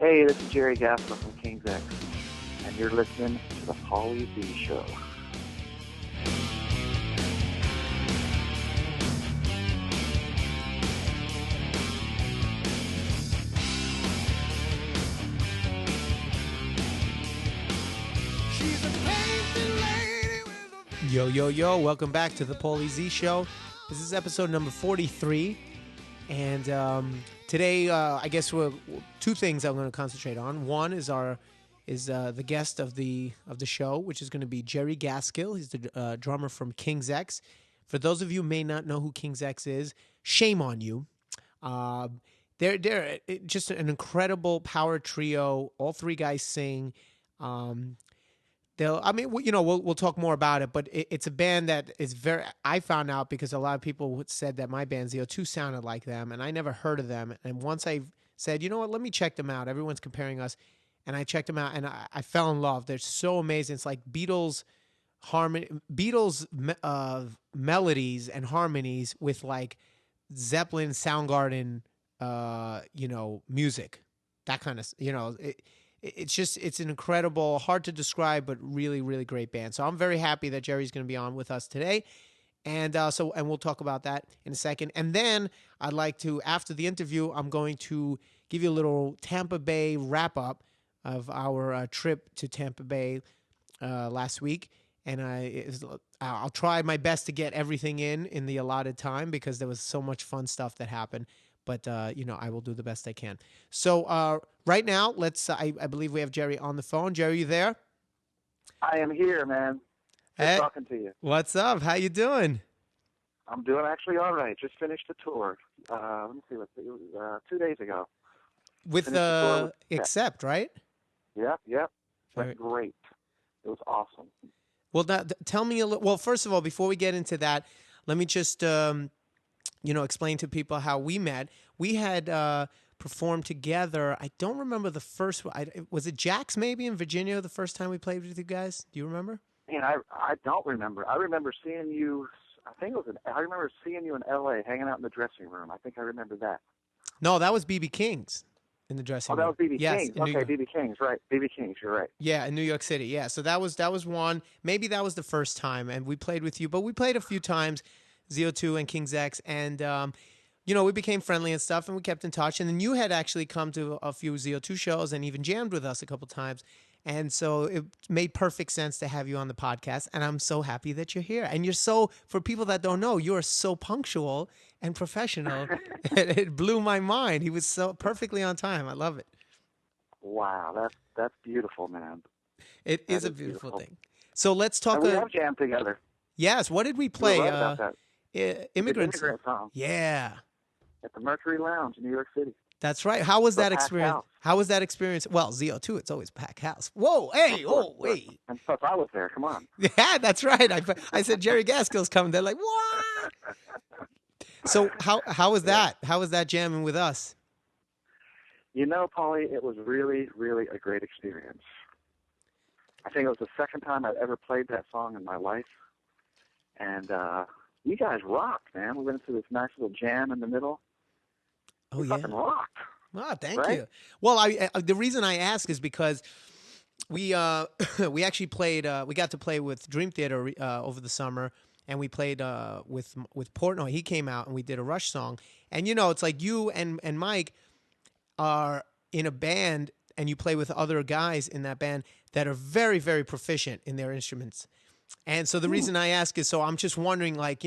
Hey, this is Jerry Gaskill from King's X, and you're listening to the Paulie Z Show. Yo, yo, yo, welcome back to the Paulie Z Show. This is episode number 43, and today, I guess two things I'm going to concentrate on. One is the guest of the show, which is going to be Jerry Gaskill. He's the drummer from King's X. For those of you who may not know who King's X is, shame on you. They're just an incredible power trio. All three guys sing. We'll talk more about it, but it's a band that is I found out because a lot of people said that my band ZO2 sounded like them, and I never heard of them. And once I said, you know what, let me check them out. Everyone's comparing us, and I checked them out, and I fell in love. They're so amazing. It's like Beatles melodies and harmonies with like Zeppelin, Soundgarden, music, that kind of, It's an incredible, hard to describe, but really, really great band. So I'm very happy that Jerry's going to be on with us today. And we'll talk about that in a second. And then I'd like to, after the interview, I'm going to give you a little Tampa Bay wrap-up of our trip to Tampa Bay last week. And I'll try my best to get everything in the allotted time because there was so much fun stuff that happened. But, I will do the best I can. So right now, I believe we have Jerry on the phone. Jerry, you there? I am here, man. Good talking to you. What's up? How you doing? I'm doing actually all right. Just finished the tour. Let me see, it was 2 days ago. With Accept, right? Yep. Went great. It was awesome. Well, tell me a little. Well, first of all, before we get into that, let me just explain to people how we met. We had performed together. I don't remember the first one. Was it Jack's maybe in Virginia the first time we played with you guys? Do you remember? Man, I don't remember. I remember seeing you. I remember seeing you in L.A. hanging out in the dressing room. I think I remember that. No, that was B.B. King's in the dressing room. Oh, that was B.B. Yes, King's. Okay, B.B. King's, right. B.B. King's, you're right. Yeah, in New York City. Yeah, so that was one. Maybe that was the first time, and we played with you. But we played a few times, ZO2 and King's X, and we became friendly and stuff, and we kept in touch. And then you had actually come to a few ZO2 shows and even jammed with us a couple times. And so it made perfect sense to have you on the podcast. And I'm so happy that you're here. And for people that don't know, you are so punctual and professional. It blew my mind. He was so perfectly on time. I love it. Wow, that's beautiful, man. It is a beautiful thing. So let's talk. And we have jammed together. Yes. What did we play? Right about that. Immigrant song. Yeah. At the Mercury Lounge in New York City. That's right. How was that experience? House. How was that experience? Well, ZO2, it's always packed house. Whoa, hey, wait. And plus, I was there. Come on. Yeah, that's right. I said Jerry Gaskill's coming. They're like, what? So how was that? How was that jamming with us? Paulie, it was really, really a great experience. I think it was the second time I'd ever played that song in my life. And you guys rocked, man. We went into this nice little jam in the middle. Oh, we fucking rocked. Oh, thank you. Well, the reason I ask is because we actually played. We got to play with Dream Theater over the summer, and we played with Portnoy. He came out, and we did a Rush song. And it's like you and Mike are in a band, and you play with other guys in that band that are very, very proficient in their instruments. And so the reason I ask is, so I'm just wondering, like,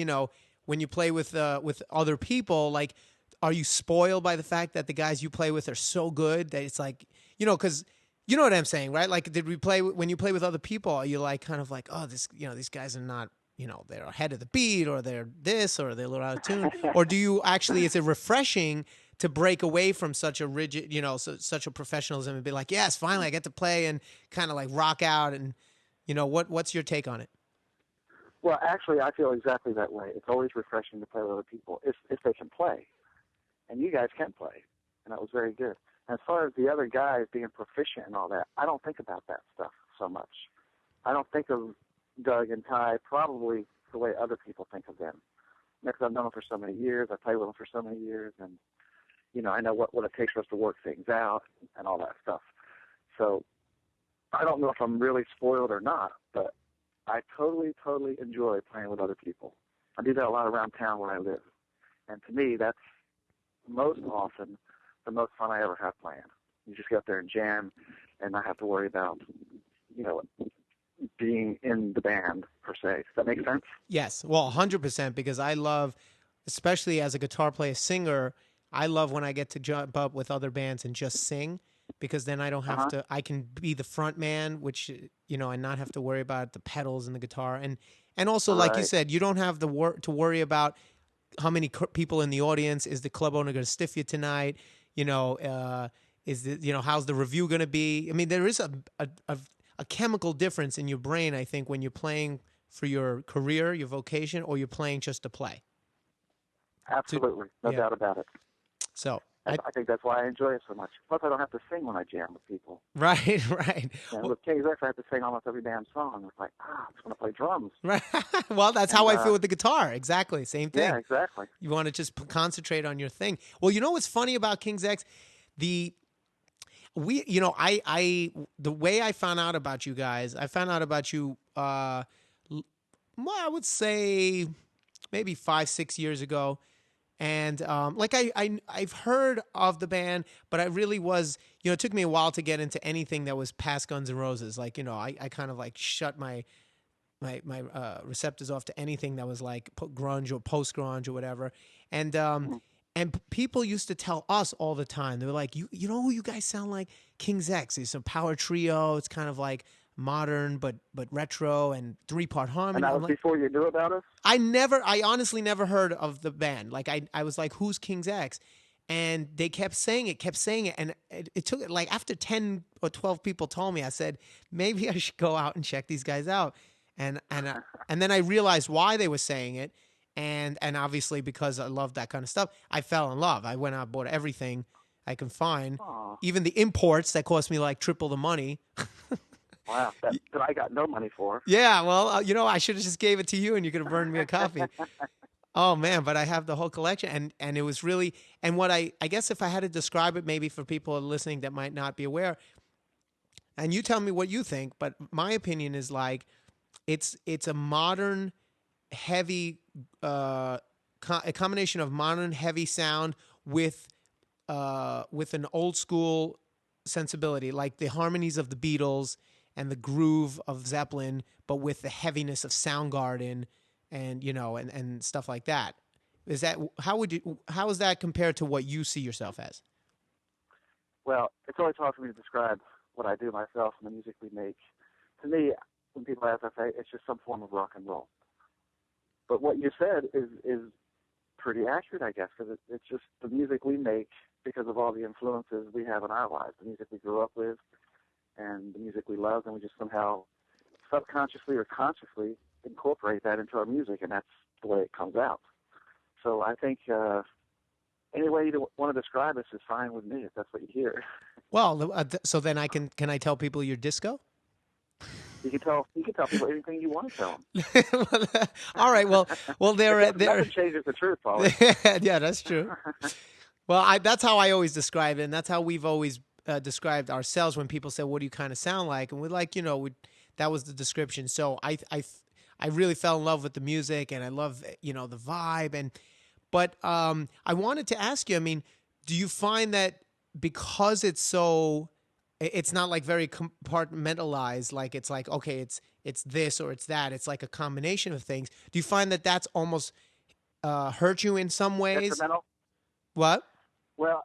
when you play with other people, like, are you spoiled by the fact that the guys you play with are so good that it's like, because you know what I'm saying, right? Like, when you play with other people, are you like kind of like, oh, these guys are not, they're ahead of the beat, or they're this, or they're a little out of tune, or do you actually? Is it refreshing to break away from such a rigid, such a professionalism and be like, yes, finally I get to play and kind of like rock out, and what's your take on it? Well, actually, I feel exactly that way. It's always refreshing to play with other people if they can play. And you guys can play, and that was very good. And as far as the other guys being proficient and all that, I don't think about that stuff so much. I don't think of Doug and Ty probably the way other people think of them. Because I've known them for so many years, I played with them for so many years, and I know what it takes for us to work things out and all that stuff. So I don't know if I'm really spoiled or not, but I totally, totally enjoy playing with other people. I do that a lot around town where I live. And to me, that's most often the most fun I ever have playing. You just get up there and jam and not have to worry about, being in the band, per se. Does that make sense? Yes, well, 100%, because I love, especially as a guitar player, singer, I love when I get to jump up with other bands and just sing, because then I don't have Uh-huh. to, I can be the front man, which, and not have to worry about the pedals and the guitar. And also, like you Right. said, you don't have to worry about how many people in the audience. Is the club owner going to stiff you tonight? Is the, how's the review going to be? I mean, there is a chemical difference in your brain, I think, when you're playing for your career, your vocation, or you're playing just to play. Absolutely. No Yeah. doubt about it. So I think that's why I enjoy it so much. Plus, I don't have to sing when I jam with people. right. And with King's X, I have to sing almost every damn song. It's like, I just want to play drums. Right. Well, that's how I feel with the guitar. Exactly. Same thing. Yeah, exactly. You want to just concentrate on your thing. Well, you know what's funny about King's X? The way I found out about you guys, I found out about you, well, I would say maybe 5-6 years ago. And I've heard of the band, but I really was, it took me a while to get into anything that was past Guns N' Roses. Like, I kind of like shut my receptors off to anything that was like grunge or post grunge or whatever. And people used to tell us all the time, they were like, you know who you guys sound like? King's X. It's a power trio. It's kind of like modern but retro and 3-part harmony. And that was before you knew about us? I honestly never heard of the band. Like I was like, who's King's X? And they kept saying it. And it took, like, after 10 or 12 people told me, I said, maybe I should go out and check these guys out. And then I realized why they were saying it. And obviously, because I love that kind of stuff, I fell in love. I went out and bought everything I can find, Aww. even the imports that cost me like triple the money. Wow, that I got no money for. Yeah, well, I should have just gave it to you, and you could have burned me a copy. Oh man, but I have the whole collection, and it was really, and what I guess if I had to describe it, maybe for people listening that might not be aware, and you tell me what you think, but my opinion is like, it's a modern, heavy, a combination of modern heavy sound with an old school sensibility, like the harmonies of the Beatles and the groove of Zeppelin, but with the heaviness of Soundgarden and and stuff like that. Is that how is that compared to what you see yourself as? Well, it's always hard for me to describe what I do myself and the music we make. To me, when people ask, I say it's just some form of rock and roll. But what you said is pretty accurate, I guess, because it's just the music we make because of all the influences we have in our lives, the music we grew up with, and the music we love, and we just somehow subconsciously or consciously incorporate that into our music, and that's the way it comes out. So I think any way you want to describe us is fine with me, if that's what you hear. Well, so then can I tell people you're disco? You can tell people anything you want to tell them. All right. Well, nothing changes the truth, Paulie. Yeah, that's true. Well, that's how I always describe it, and that's how we've always described ourselves when people say, "What do you kind of sound like?" And we're like, that was the description. So I really fell in love with the music, and I love the vibe. But I wanted to ask you. I mean, do you find that because it's not like very compartmentalized, like it's like, okay, it's this or it's that. It's like a combination of things. Do you find that that's almost hurt you in some ways? Detrimental? What? Well,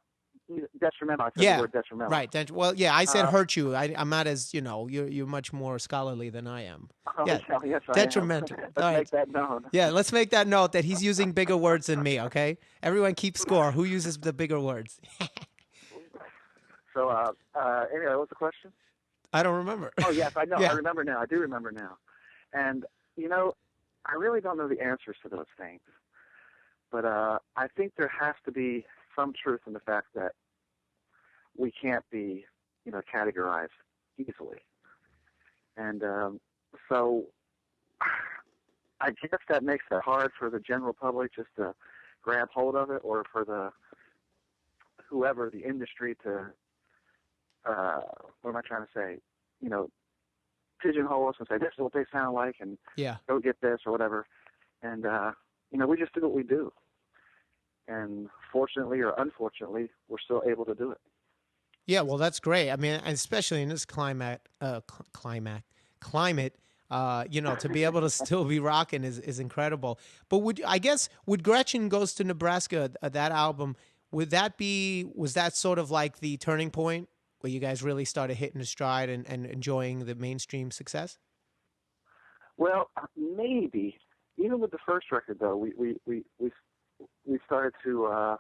detrimental. I said the word detrimental. Right. Well, yeah, I said hurt you. I'm not as, you're much more scholarly than I am. Oh, yeah, yes, detrimental. Let's make that known. Yeah, let's make that note that he's using bigger words than me, okay? Everyone keep score. Who uses the bigger words? So, anyway, what's the question? I don't remember. Oh, yes, I know. Yeah. I remember now. I do remember now. And, I really don't know the answers to those things. But I think there has to be some truth in the fact that we can't be, categorized easily. And so I guess that makes it hard for the general public just to grab hold of it, or for the whoever, the industry to, what am I trying to say? You know, pigeonhole us and say, this is what they sound like, and go get this or whatever. And, you know, we just do what we do. And fortunately or unfortunately, we're still able to do it. Yeah, well, that's great. I mean, especially in this climate, you know, to be able to still be rocking is incredible. But would Gretchen Goes to Nebraska, that album, was that sort of like the turning point where you guys really started hitting a stride and enjoying the mainstream success? Well, maybe. Even with the first record, though, we started to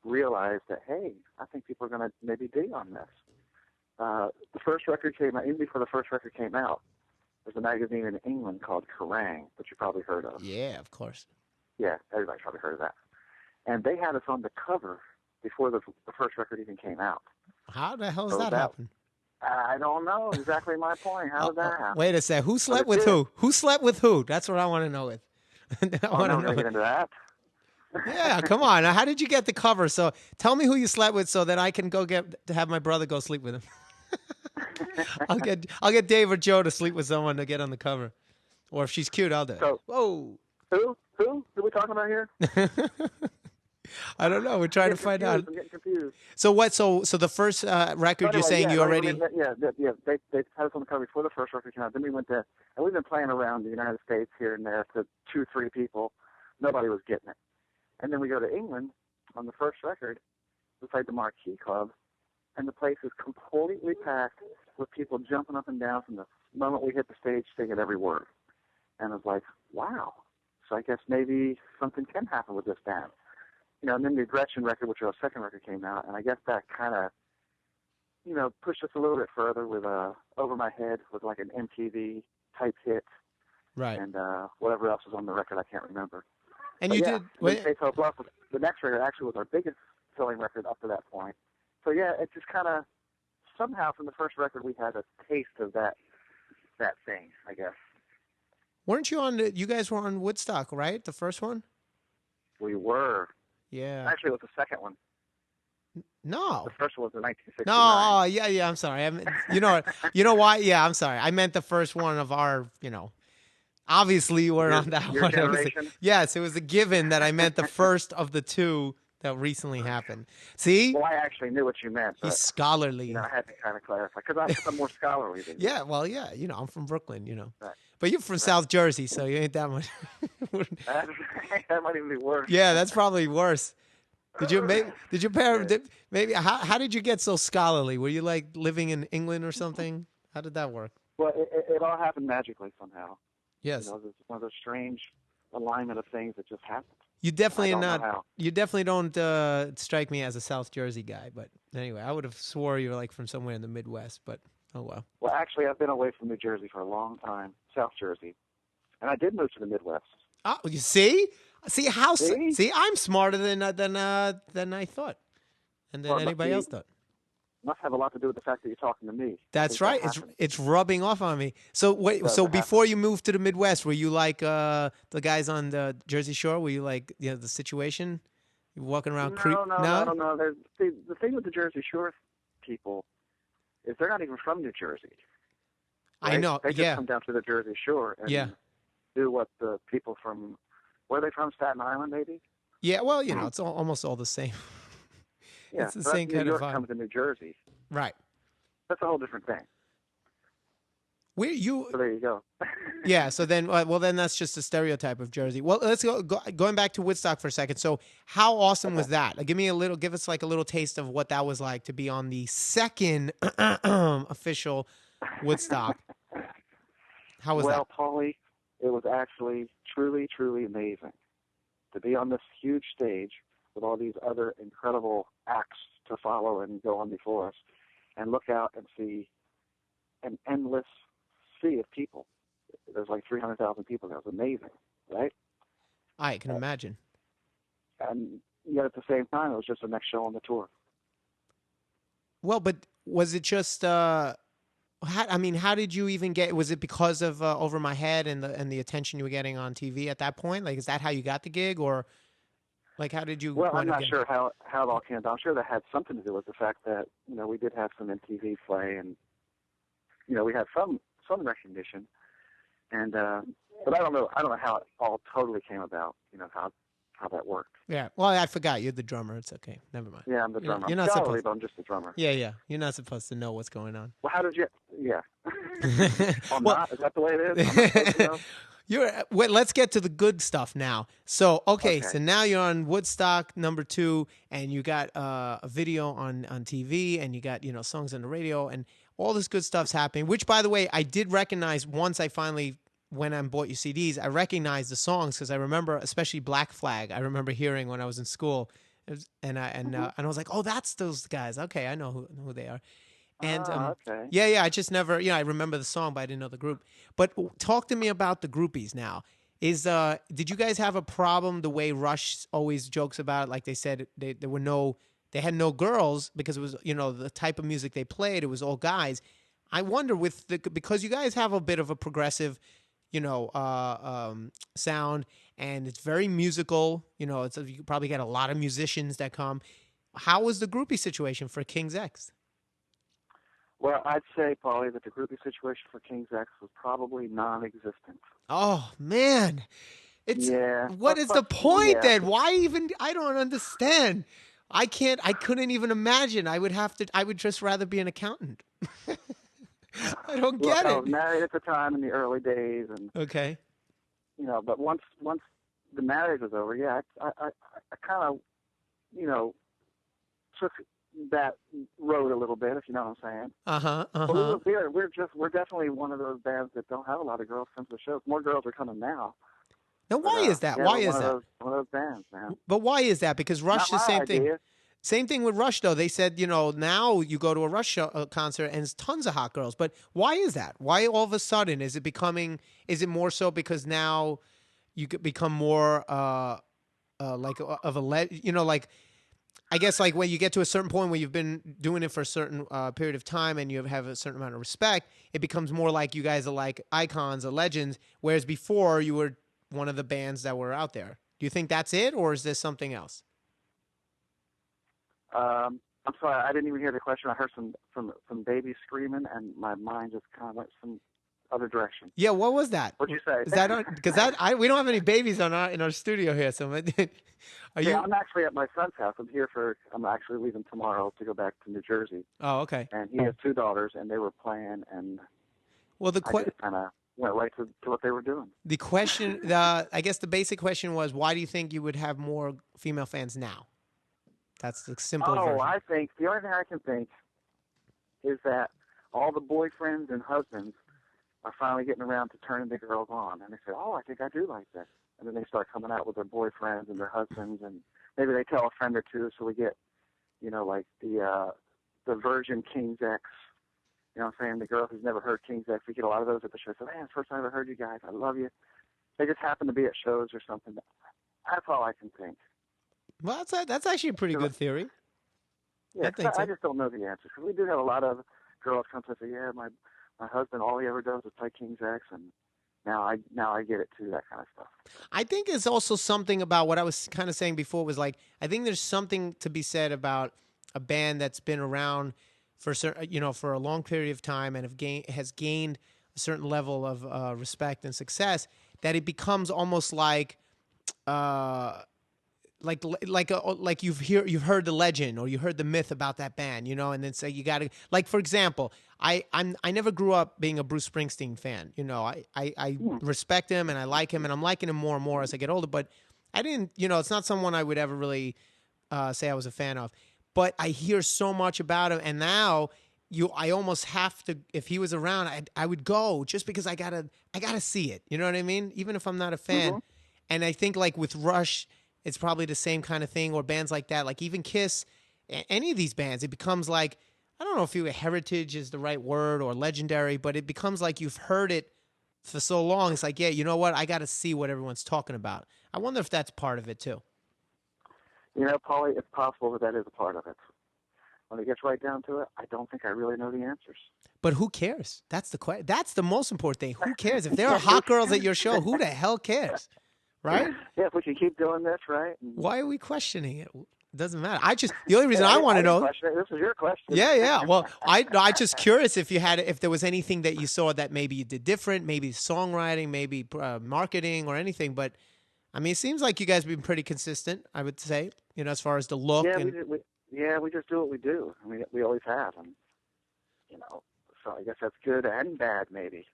realize that, hey, I think people are going to maybe dig on this. The first record came out, even before the first record came out, there's a magazine in England called Kerrang, which you probably heard of. Yeah, of course. Yeah, everybody's probably heard of that. And they had us on the cover before the first record even came out. How the hell does that happen? I don't know. Exactly my point. How did that happen? Wait a sec. Who slept with who? Who slept with who? That's what I want to know. We're going to get into that. Yeah, come on. How did you get the cover? So tell me who you slept with so that I can go to have my brother go sleep with him. I'll get Dave or Joe to sleep with someone to get on the cover. Or if she's cute, I'll do it. So, whoa. Who are we talking about here? I don't know. We're trying to find out. I'm getting confused. So what? So the first record, anyway, you're saying you already? Yeah. They had us on the cover before the first record came out. Then we went to, and we've been playing around the United States here and there to 2-3 people. Nobody was getting it. And then we go to England on the first record. We played the Marquee Club, and the place is completely packed with people jumping up and down from the moment we hit the stage, singing every word. And I was like, wow. So I guess maybe something can happen with this band. You know, and then the Gretchen record, which was our second record, came out, and I guess that kind of, you know, pushed us a little bit further with Over My Head, with like an MTV type hit. Right. And whatever else was on the record, I can't remember. And but you yeah, did. Faithful Bluff, the next record actually was our biggest selling record up to that point. So yeah, it just kind of, somehow from the first record we had a taste of that thing, I guess. Weren't you on? You guys were on Woodstock, right? The first one. We were. Yeah. Actually, it was the second one. No. The first one was in 1969. No, yeah. I'm sorry. You know why? Yeah, I'm sorry. I meant the first one of our, you know. Obviously, you weren't on that your one. Generation? Yes, it was a given that I meant the first of the two that recently happened. See? Well, I actually knew what you meant. He's scholarly. You know, I had to kind of clarify because I'm more scholarly than you. Yeah, well, yeah. You know, I'm from Brooklyn. You know, right. But you're from South Jersey, so you ain't that much. That might even be worse. Yeah, that's probably worse. Did your parents maybe? How did you get so scholarly? Were you like living in England or something? How did that work? Well, it all happened magically somehow. Yes. You know, it's one of those strange alignment of things that just happened. You definitely not. You definitely don't strike me as a South Jersey guy. But anyway, I would have swore you were like from somewhere in the Midwest. But oh well. Well, actually, I've been away from New Jersey for a long time, South Jersey, and I did move to the Midwest. Oh, you see, I'm smarter than I thought, and than anybody else thought. Must have a lot to do with the fact that you're talking to me. That's right. It's rubbing off on me. So wait. So before you moved to the Midwest, were you like the guys on the Jersey Shore? Were you like the situation? You walking around? No. The thing with the Jersey Shore people is they're not even from New Jersey. Right? I know. They just come down to the Jersey Shore and do what the people from where are they from? Staten Island, maybe. Yeah. Well, you know, it's almost all the same. Yeah, it's the same kind New York of vibe. Comes to New Jersey. Right. That's a whole different thing. So there you go. Yeah. So then, then that's just a stereotype of Jersey. Well, let's going back to Woodstock for a second. So how awesome was that? Like, give us like a little taste of what that was like to be on the second official Woodstock. How was that? Well, Paulie, it was actually truly, truly amazing to be on this huge stage with all these other incredible acts to follow and go on before us, and look out and see an endless sea of people. There's like 300,000 people there. It was amazing, right? I can imagine. And yet at the same time, it was just the next show on the tour. Well, but was it just... how did you even get... Was it because of Over My Head and the attention you were getting on TV at that point? Like, is that how you got the gig, or... Like, how did you Well, I'm wind up not getting? sure how it all came about. I'm sure that had something to do with the fact that we did have some MTV play, and we had some recognition, and but I don't know how it all totally came about. How that worked. Yeah. Well, I forgot you're the drummer. It's okay. Never mind. Yeah, I'm the drummer. You're I'm not scholarly, supposed. but I'm just the drummer. Yeah, yeah. You're not supposed to know what's going on. Well, how did you? Yeah. I'm Well, not. Is that the way it is? I'm not supposed to know. Wait, let's get to the good stuff now. So, okay, Okay. so now you're on Woodstock #2, and you got a video on TV, and you got songs on the radio, and all this good stuff's happening. Which, by the way, I did recognize once I finally went and bought your CDs. I recognized the songs because I remember, especially Black Flag. I remember hearing when I was in school, and I was like, oh, that's those guys. Okay, I know who they are. And Okay. yeah, I just never, I remember the song, but I didn't know the group. But talk to me about the groupies now. Did you guys have a problem the way Rush always jokes about it? Like they said, they had no girls because it was, the type of music they played, it was all guys. I wonder because you guys have a bit of a progressive, sound, and it's very musical. You probably get a lot of musicians that come. How was the groupie situation for King's X? Well, I'd say, Paulie, that the groupie situation for King's X was probably non-existent. Oh man, what is the point yeah. then? Why even? I don't understand. I couldn't even imagine. I would just rather be an accountant. I don't Look, get I it. was married at the time in the early days, and Okay. but once the marriage was over, yeah, I kind of took that road a little bit, if you know what I'm saying. But we're definitely one of those bands that don't have a lot of girls come to the shows. More girls are coming now. Now, why is that? Yeah, why is that? One of those bands, man. But why is that? Because Rush, the same thing. Same thing with Rush, though. They said, now you go to a Rush concert and it's tons of hot girls. But why is that? Why all of a sudden is it more so because now you could become more like of a like, I guess like when you get to a certain point where you've been doing it for a certain period of time and you have a certain amount of respect, it becomes more like you guys are like icons or legends, whereas before you were one of the bands that were out there. Do you think that's it, or is there something else? I'm sorry, I didn't even hear the question. I heard some babies screaming, and my mind just kind of went some other direction. Yeah, what was that? What'd you say? Is that because we don't have any babies in our studio here? So, I'm actually at my son's house. I'm actually leaving tomorrow to go back to New Jersey. Oh, okay. And he has 2 daughters, and they were playing, and I just kind of went right to what they were doing. The question, I guess the basic question was, why do you think you would have more female fans now? That's the simple version. I think the only thing I can think is that all the boyfriends and husbands are finally getting around to turning the girls on, and they say, "Oh, I think I do like this," and then they start coming out with their boyfriends and their husbands, and maybe they tell a friend or two, so we get, like the virgin King's X. You know what I'm saying? The girl who's never heard King's X. We get a lot of those at the show. So, man, it's the first time I ever heard you guys. I love you. They just happen to be at shows or something. That's all I can think. Well, that's actually a pretty good theory. Yeah, I just don't know the answers. Because we do have a lot of girls come to us and say, yeah, my husband, all he ever does is play King's X, and now I get it too, that kind of stuff. I think there's also something about what I was kind of saying before was like, I think there's something to be said about a band that's been around for for a long period of time and has gained a certain level of respect and success, that it becomes almost like you've heard the legend or you heard the myth about that band, and then say you got to, like, for example, I never grew up being a Bruce Springsteen fan. I respect him and I like him, and I'm liking him more and more as I get older, but I didn't, it's not someone I would ever really say I was a fan of. But I hear so much about him, and now I almost have to. If he was around, I would go just because I gotta see it. You know what I mean? Even if I'm not a fan. Mm-hmm. And I think like with Rush, it's probably the same kind of thing, or bands like that. Like even Kiss, any of these bands, it becomes like, I don't know if heritage is the right word or legendary, but it becomes like you've heard it for so long. It's like, yeah, you know what? I got to see what everyone's talking about. I wonder if that's part of it too. Paulie, it's possible that is a part of it. When it gets right down to it, I don't think I really know the answers. But who cares? That's the most important thing. Who cares? If there are hot girls at your show, who the hell cares? right? Yeah, if we can keep doing this, right? Why are we questioning it? It doesn't matter. The only reason Hey, I want to didn't know. question it. This is your question. Yeah. Well, I just curious if there was anything that you saw that maybe you did different, maybe songwriting, maybe marketing or anything. But I mean, it seems like you guys have been pretty consistent. I would say, as far as the look Yeah, and. we just do what we do. I mean, we always have, and so I guess that's good and bad, maybe.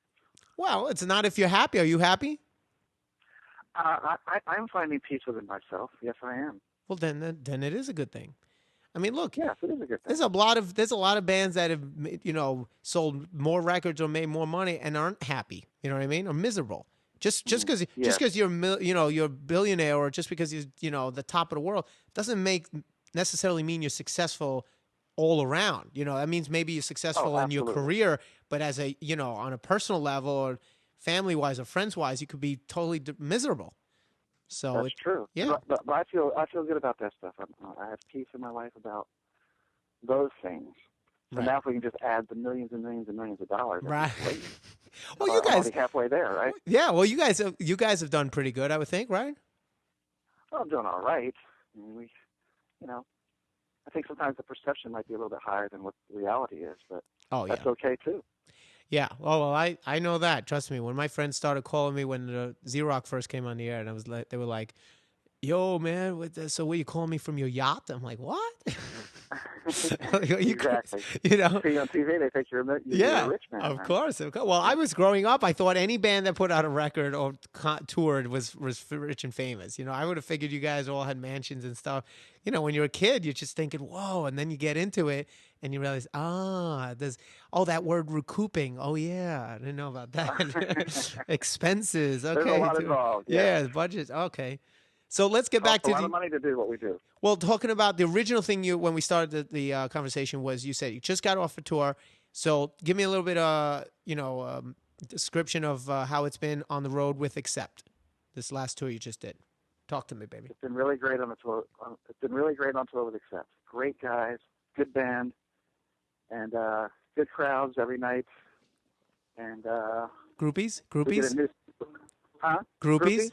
Well, it's not if you're happy. Are you happy? I'm finding peace within myself. Yes, I am. Well, then it is a good thing. I mean, look, Yes, it is a good thing. there's a lot of bands that have sold more records or made more money and aren't happy. You know what I mean? Or miserable. Just because you're a billionaire or just because you're the top of the world doesn't necessarily mean you're successful all around. That means maybe you're successful in your career, but as on a personal level or family wise or friends wise, you could be totally miserable. So that's true. Yeah, but I feel good about that stuff. I have peace in my life about those things. So now if we can just add the millions and millions and millions of dollars, right? Well, you guys already halfway there, right? Yeah. Well, you guys have done pretty good, I would think, right? Well, I'm doing all right. I mean, I think sometimes the perception might be a little bit higher than what the reality is, but that's okay too. Yeah. Oh, well, I know that. Trust me. When my friends started calling me when the Z-Rock first came on the air, and they were like, "Yo, man, so what, you calling me from your yacht?" I'm like, "What?" Exactly. See on TV, they think you're a rich man. Of course. Well, I was growing up. I thought any band that put out a record or toured was rich and famous. I would have figured you guys all had mansions and stuff. When you're a kid, you're just thinking, "Whoa," and then you get into it and you realize, that word recouping. Oh yeah, I didn't know about that. Expenses. Okay. There's a lot involved. Yeah, budgets. Okay. So let's get back to a lot of money to do what we do. Well, talking about the original thing when we started the conversation was you said you just got off a tour. So give me a little bit description of how it's been on the road with Accept, this last tour you just did. Talk to me, baby. It's been really great on the tour. It's been really great on tour with Accept. Great guys, good band, and good crowds every night. And groupies? Huh? Groupies?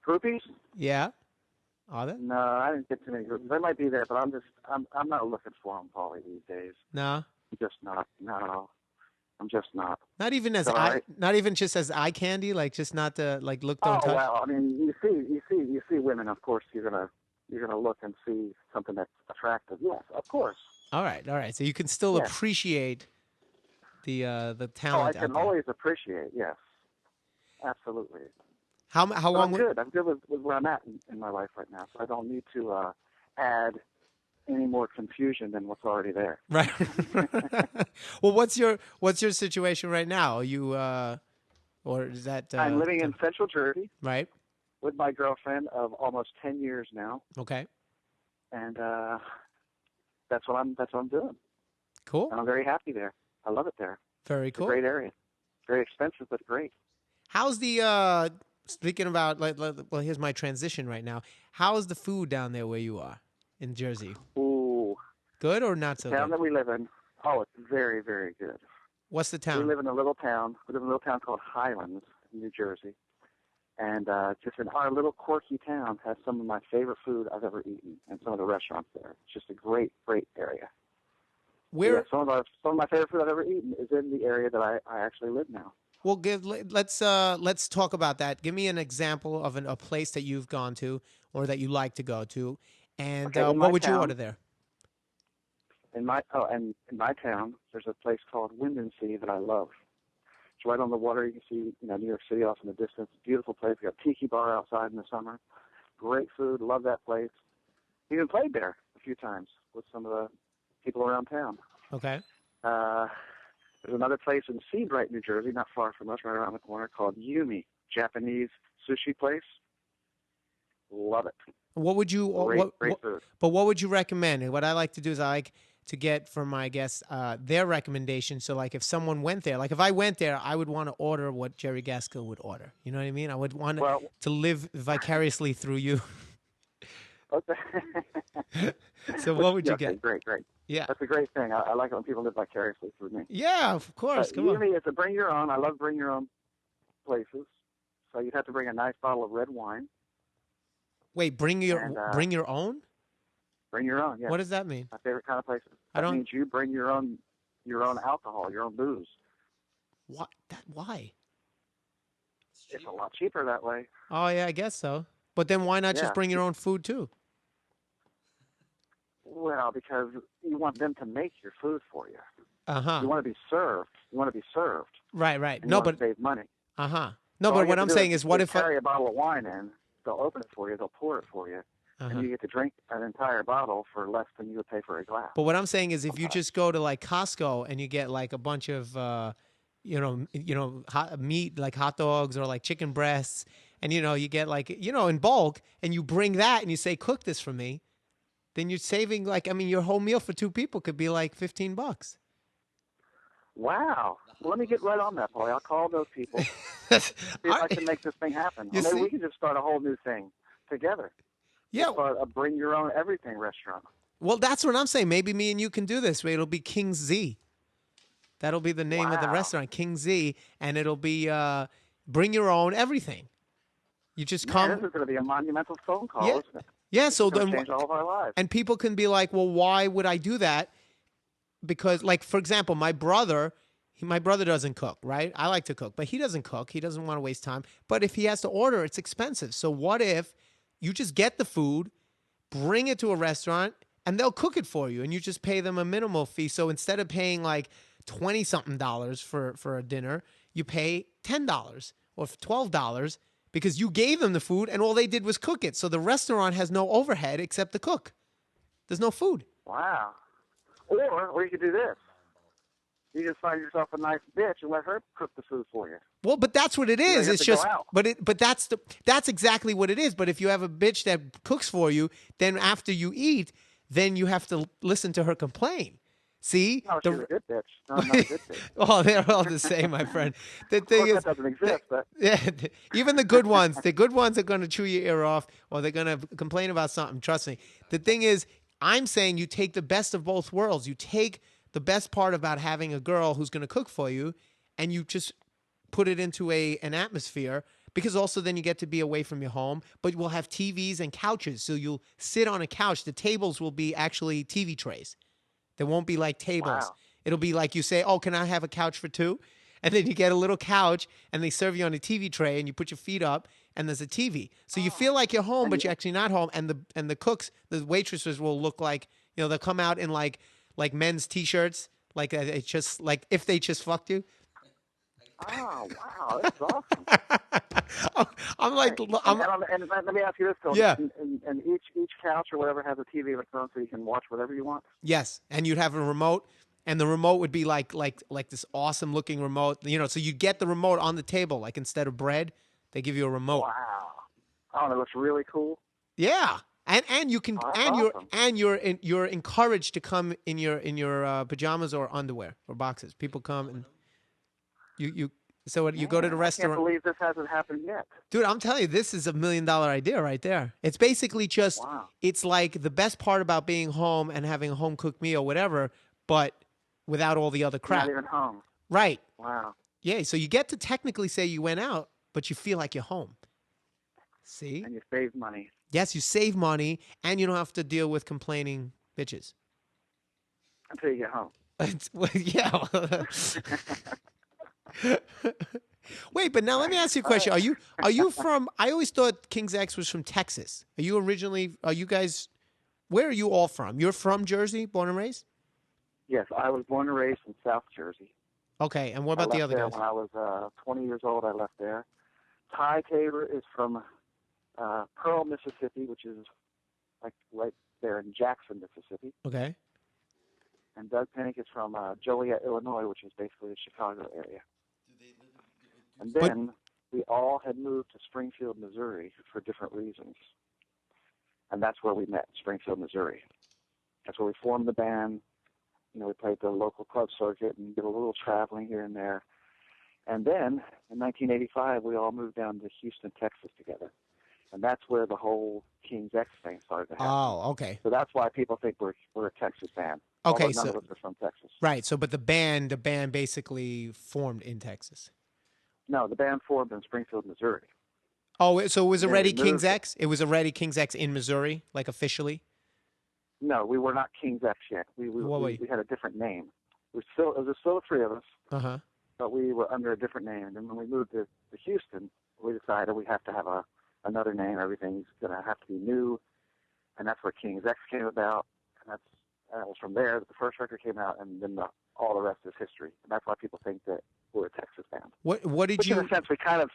Groupies? Yeah. Are there? No, I didn't get too many groupies. They might be there, but I'm not looking for them, Paulie, these days. No. I'm just not. No, I'm just not. Not even not even just as eye candy, like just not to look, don't touch. Oh well, I mean, you see women. Of course, you're gonna look and see something that's attractive. Yes, of course. All right. So you can still appreciate the talent. Oh, I can always appreciate. Yes, absolutely. How long? I'm good with where I'm at in my life right now, so I don't need to add any more confusion than what's already there. Right. Well, what's your situation right now? Are you or is that? I'm living in Central Jersey. Right. With my girlfriend of almost 10 years now. Okay. And that's what I'm doing. Cool. And I'm very happy there. I love it there. Very cool. It's a great area. Very expensive, but great. How's the speaking about well, here's my transition right now. How's the food down there where you are in Jersey? Ooh. Good or not so good? The town that we live in, it's very, very good. What's the town? We live in a little town. We live in a little town called Highlands, New Jersey. And just in our little quirky town has some of my favorite food I've ever eaten, and some of the restaurants there. It's just a great, great area. Where some of my favorite food I've ever eaten is in the area that I actually live now. Well, let's talk about that. Give me an example of a place that you've gone to or that you like to go to, and what would you order there? In my town, there's a place called Wind and Sea that I love. It's right on the water. You can see New York City off in the distance. Beautiful place. We got a tiki bar outside in the summer. Great food. Love that place. Even played there a few times with some of the people around town. Okay. There's another place in Seabright, New Jersey, not far from us, right around the corner, called Yumi, Japanese sushi place. Love it. What would you? Great food. But what would you recommend? What I like to do is I like to get from my guests their recommendation. So, like, if someone went there, like if I went there, I would want to order what Jerry Gaskill would order. You know what I mean? I would want to live vicariously through you. Okay. So what would you get? Great. Yeah. That's a great thing. I like it when people live vicariously through me. Yeah, of course. Come on. It's a bring your own. I love bring your own places. So you'd have to bring a nice bottle of red wine. Wait, bring your own? Bring your own. Yeah. What does that mean? My favorite kind of places. I That don't. means you bring your own alcohol, your own booze. What? Why? It's a lot cheaper that way. Oh yeah, I guess so. But then why not just Yeah. bring your own food too? Well, because you want them to make your food for you. Uh-huh. You want to be served. You want to be served. Right. And No, you want but to save money. uh-huh. No, So all but you what have I'm to do saying is what if carry a bottle of wine in? They'll open it for you. They'll pour it for you, uh-huh. and you get to drink an entire bottle for less than you would pay for a glass. But what I'm saying is if you just go to like Costco and you get like a bunch of meat like hot dogs or like chicken breasts and you get like in bulk and you bring that and you say cook this for me, then you're saving your whole meal for two people could be like $15. Wow. Well, let me get right on that, Paulie. I'll call those people. See if I can make this thing happen. Or maybe we can just start a whole new thing together. Yeah. Start a bring your own everything restaurant. Well, that's what I'm saying. Maybe me and you can do this. It'll be King Z. That'll be the name of the restaurant, King Z, and it'll be bring your own everything. You just come. This is going to be a monumental phone call, isn't it? Yeah. So it's then change all of our lives. And people can be like, well, why would I do that? Because, like, for example, my brother doesn't cook, right? I like to cook, but he doesn't cook. He doesn't want to waste time. But if he has to order, it's expensive. So what if you just get the food, bring it to a restaurant, and they'll cook it for you, and you just pay them a minimal fee. So instead of paying like $20-something for a dinner, you pay $10 or $12 because you gave them the food, and all they did was cook it. So the restaurant has no overhead except the cook. There's no food. Wow. Or you could do this. You just find yourself a nice bitch and let her cook the food for you. Well, but that's what it is. It's just, but that's exactly what it is. But if you have a bitch that cooks for you, then after you eat, then you have to listen to her complain. See? No, she's a good bitch. No, I'm not a good bitch. Oh, they're all the same, my friend. The thing is, that doesn't exist, but yeah, even the good ones are going to chew your ear off, or they're going to complain about something. Trust me. The thing is, I'm saying you take the best of both worlds. You take the best part about having a girl who's going to cook for you, and you just put it into an atmosphere, because also then you get to be away from your home, but we'll have TVs and couches. So you'll sit on a couch. The tables will be actually TV trays. There won't be like tables. Wow. It'll be like you say, oh, can I have a couch for two? And then you get a little couch and they serve you on a TV tray and you put your feet up and there's a TV. So you feel like you're home, but you're actually not home. And the cooks, the waitresses will look like, they'll come out in like men's T-shirts, like it's just like if they just fucked you. Oh, wow. That's awesome. I'm like, and let me ask you this, Phil. Yeah. And each couch or whatever has a TV of its own, so you can watch whatever you want? Yes. And you'd have a remote. And the remote would be like this awesome looking remote, so you get the remote on the table, like instead of bread, they give you a remote. Wow. Oh, that looks really cool. Yeah. And you can you're encouraged to come in your pajamas or underwear or boxes. People come and you go to the restaurant. I can't believe this hasn't happened yet. Dude, I'm telling you, this is $1 million idea right there. It's basically just It's like the best part about being home and having a home cooked meal, whatever, but without all the other crap. Not even home. Right. Wow. Yeah, so you get to technically say you went out, but you feel like you're home. See? And you save money. Yes, you save money, and you don't have to deal with complaining bitches. Until you get home. Yeah. Wait, but now let me ask you a question. Are you from, I always thought King's X was from Texas. Are you guys, where are you all from? You're from Jersey, born and raised? Yes, I was born and raised in South Jersey. Okay, and what about the other guys? When I was 20 years old, I left there. Ty Tabor is from Pearl, Mississippi, which is like right there in Jackson, Mississippi. Okay. And Doug Pinnick is from Joliet, Illinois, which is basically the Chicago area. And then we all had moved to Springfield, Missouri for different reasons. And that's where we met, Springfield, Missouri. That's where we formed the band. We played the local club circuit and did a little traveling here and there. And then, in 1985, we all moved down to Houston, Texas together. And that's where the whole King's X thing started to happen. Oh, okay. So that's why people think we're a Texas band. Okay, none of us are from Texas. Right, but the band basically formed in Texas. No, the band formed in Springfield, Missouri. Oh, so it was And then we already King's moved. X? It was already King's X in Missouri, like officially? No, we were not King's X yet. What were you? We had a different name. It was still the three of us, Uh-huh. but we were under a different name. And when we moved to Houston, we decided we have to have another name. Everything's gonna have to be new, and that's where King's X came about. And it was from there that the first record came out, and then all the rest is history. And that's why people think that we're a Texas band. What did Which, you? in a sense, we kind of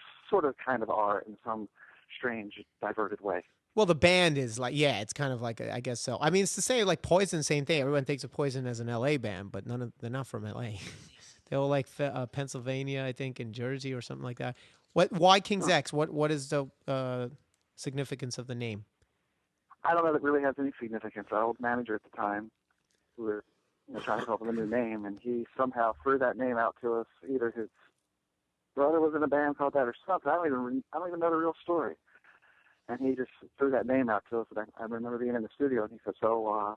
are in some strange, diverted way. Well, the band is like, yeah, it's kind of like, I guess so. I mean, it's to say like Poison, same thing. Everyone thinks of Poison as an LA band, but they're not from LA. They're all like Pennsylvania, I think, and Jersey or something like that. Why King's X? What is the significance of the name? I don't know that it really has any significance. Our old manager at the time, we were trying to come up with a new name, and he somehow threw that name out to us. Either his brother was in a band called that or something. I don't even know the real story. And he just threw that name out to us. And I remember being in the studio, and he said, "So,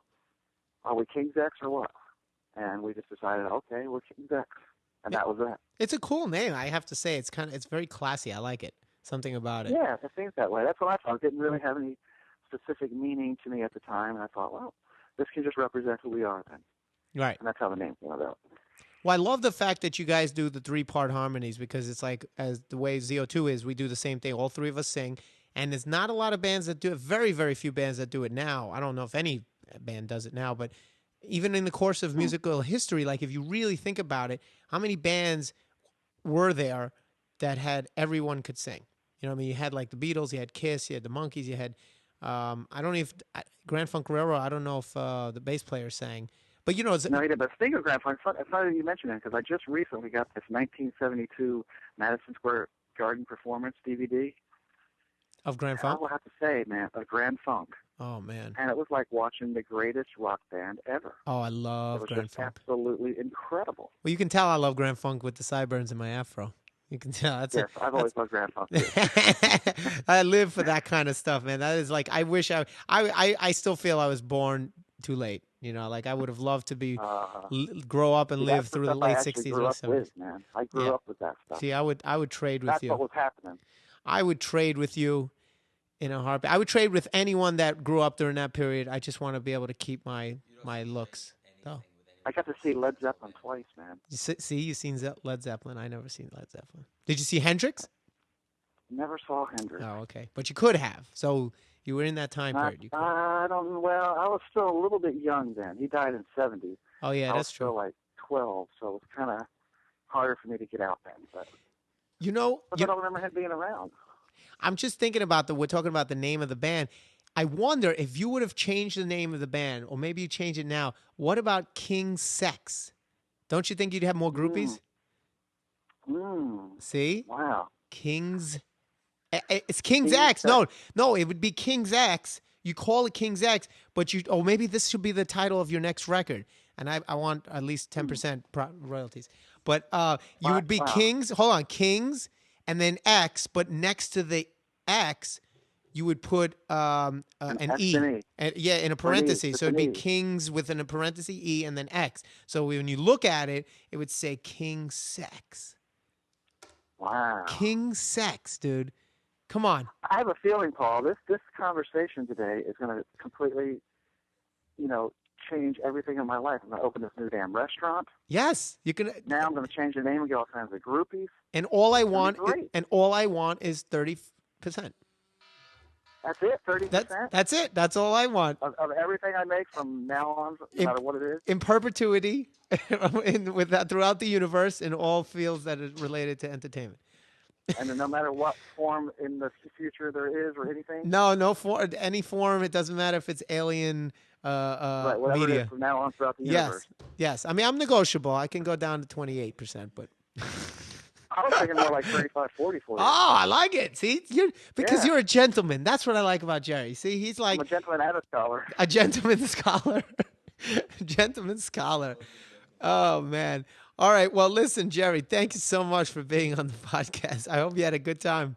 are we King's X or what?" And we just decided, okay, we're King's X, and that was that. It's a cool name, I have to say. It's very classy. I like it. Something about it. Yeah, it seems that way. That's what I thought. It didn't really have any specific meaning to me at the time, and I thought, well, this can just represent who we are then. Right. And that's how the name came about. Well, I love the fact that you guys do the 3-part harmonies, because it's like, as the way ZO2 is, we do the same thing. All three of us sing, and there's not a lot of bands that do it. Very, very few bands that do it now. I don't know if any band does it now, but even in the course of musical history, like if you really think about it, how many bands were there that had everyone could sing? You know what I mean? You had like the Beatles, you had Kiss, you had the Monkees, you had, I don't know if Grand Funk Railroad, I don't know if the bass player sang. But no, he did. But speaking of Grand Funk, it's funny that you mentioned it, because I just recently got this 1972 Madison Square Garden performance DVD of Grand Funk. I will have to say, man, a Grand Funk. Oh man! And it was like watching the greatest rock band ever. Oh, I love Grand Funk. Absolutely incredible. Well, you can tell I love Grand Funk with the sideburns in my afro. You can tell. I've always loved Grand Funk. I live for that kind of stuff, man. That is like, I wish I still feel I was born too late. You know, like I would have loved to be grow up and live through the late 60s or 70s. Man. I grew up with that stuff. See, I would trade with you. That's what was happening. I would trade with you in a heartbeat. I would trade with anyone that grew up during that period. I just want to be able to keep my looks. Oh. I got to see Led Zeppelin twice, man. You've seen Led Zeppelin. I never seen Led Zeppelin. Did you see Hendrix? Never saw Hendrix. Oh, okay. But you could have. So you were in that time period. I was still a little bit young then. He died in 70. Oh, yeah, that's true. I was still like 12, so it was kind of harder for me to get out then. But I don't remember him being around. I'm just thinking about we're talking about the name of the band. I wonder if you would have changed the name of the band, or maybe you change it now. What about King Sex? Don't you think you'd have more groupies? See? Wow. It's King's X. No, it would be King's X. You call it King's X, but maybe this should be the title of your next record. And I want at least 10% royalties. But you would be Kings. Hold on, Kings, and then X. But next to the X, you would put an E. In a parenthesis. So it'd be Kings with a parenthesis E and then X. So when you look at it, it would say King Sex. Wow. King Sex, dude. Come on. I have a feeling, Paul, this conversation today is going to completely, change everything in my life. I'm going to open this new damn restaurant. Yes, you can. Now I'm going to change the name and get all kinds of groupies. And all I want is 30%. That's it, 30%? That's it. That's all I want. Of everything I make from now on, no matter what it is? In perpetuity, with that throughout the universe, in all fields that are related to entertainment. And then no matter what form in the future there is or anything? No any form. It doesn't matter if it's alien right, whatever media. It is from now on throughout the universe. Yes. I mean, I'm negotiable. I can go down to 28%, but... I was thinking more like 35, 40 for you. Oh, I like it. See, you're a gentleman. That's what I like about Jerry. See, he's like... I'm a gentleman and a scholar. A gentleman scholar. Gentleman scholar. Oh, man. All right. Well, listen, Jerry, thank you so much for being on the podcast. I hope you had a good time.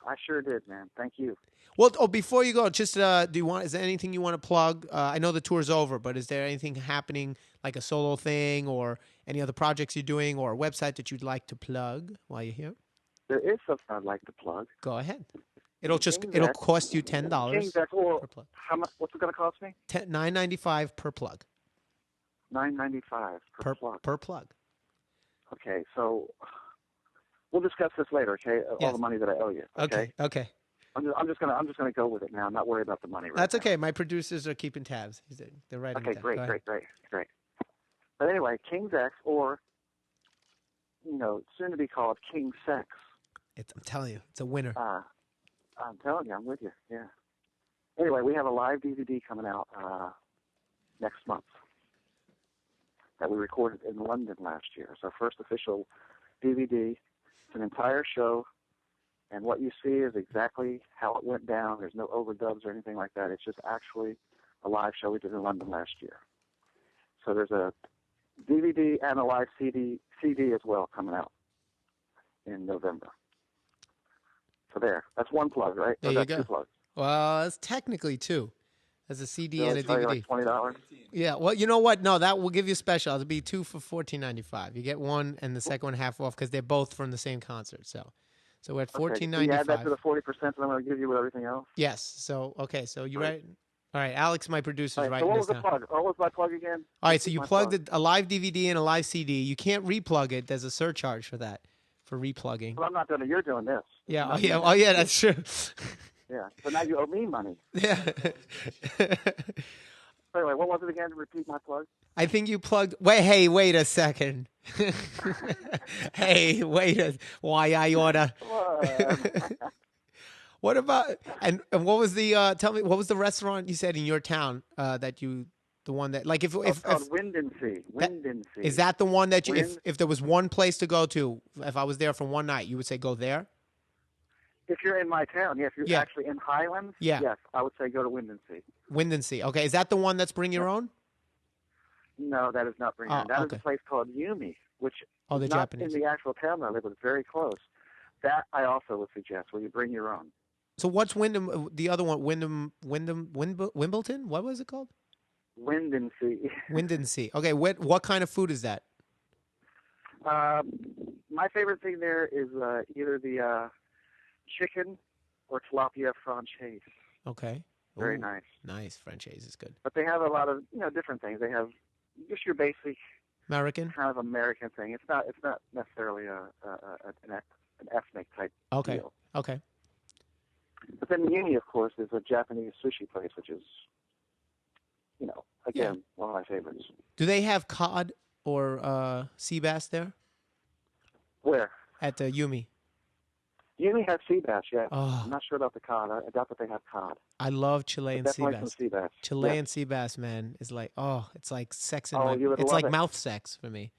I sure did, man. Thank you. Well, before you go, just is there anything you want to plug? I know the tour's over, but is there anything happening, like a solo thing or any other projects you're doing or a website that you'd like to plug while you're here? There is something I'd like to plug. Go ahead. It'll King's cost you King's $10 X, or per plug. how much? What's it going to cost me? $9.95 per plug. $9.95 per plug. Per plug. Okay, so we'll discuss this later. Okay, all Yes. the money that I owe you. Okay. Okay. I'm just gonna go with it now. I'm not worried about the money. Right That's now. okay. My producers are keeping tabs. They're writing. Okay, down. great. But anyway, King's X, or soon to be called King Sex. I'm telling you, it's a winner. I'm telling you, I'm with you. Yeah. Anyway, we have a live DVD coming out next month that we recorded in London last year. It's our first official DVD. It's an entire show, and what you see is exactly how it went down. There's no overdubs or anything like that. It's just actually a live show we did in London last year. So there's a DVD and a live CD as well coming out in November. So that's one plug, right? There you go. Two plugs. Well, it's technically two. There's a CD and a DVD. DVD. Like $20. Yeah. Well, you know what? No, that will give you a special. It'll be two for $14.95. You get one and the second one half off because they're both from the same concert. So we're at $14.95. So you add that to the 40% that I'm going to give you with everything else. Yes. So you right. All right, Alex, my producer's writing so this down. What was my plug again? All right, so you plugged a live DVD and a live CD. You can't replug it. There's a surcharge for that, for replugging. Well, I'm not doing it. You're doing this. Yeah. Oh, yeah. That's true. Yeah. So now you owe me money. Yeah. Anyway, what was it again? Repeat my plug. I think you plugged. Wait a second. Hey, why I oughta. What about and what was the tell me what was the restaurant you said in your town the one that like if called Wind and Sea. Wind and Sea. Is that the one that you if there was one place to go to, if I was there for one night, you would say go there? If you're in my town, if you're actually in Highlands, yes, I would say go to Wind and Sea. Wind and Sea. Okay, is that the one that's Bring Your Own? No, that is not Bring Your Own. That is a place called Yumi, which is not Japanese. In the actual town I live, but very close. That I also would suggest, where you bring your own. So what's Wyndham? The other one, Wimbledon? What was it called? Wind and Sea. Wind and Sea. Okay, what kind of food is that? My favorite thing there is either the chicken or tilapia francaise. Okay. Very nice. Nice. Franchise is good. But they have a lot of different things. They have just your basic American kind of American thing. It's not necessarily an ethnic type deal. Okay. But then Uni, of course, is a Japanese sushi place, which is, again, one of my favorites. Do they have cod or sea bass there? Where? At the Yumi. Yumi has sea bass, yeah. Oh. I'm not sure about the cod. I doubt that they have cod. I love Chilean sea bass. Some sea bass. Chilean sea bass, man, is like, it's like sex in it's like mouth sex for me.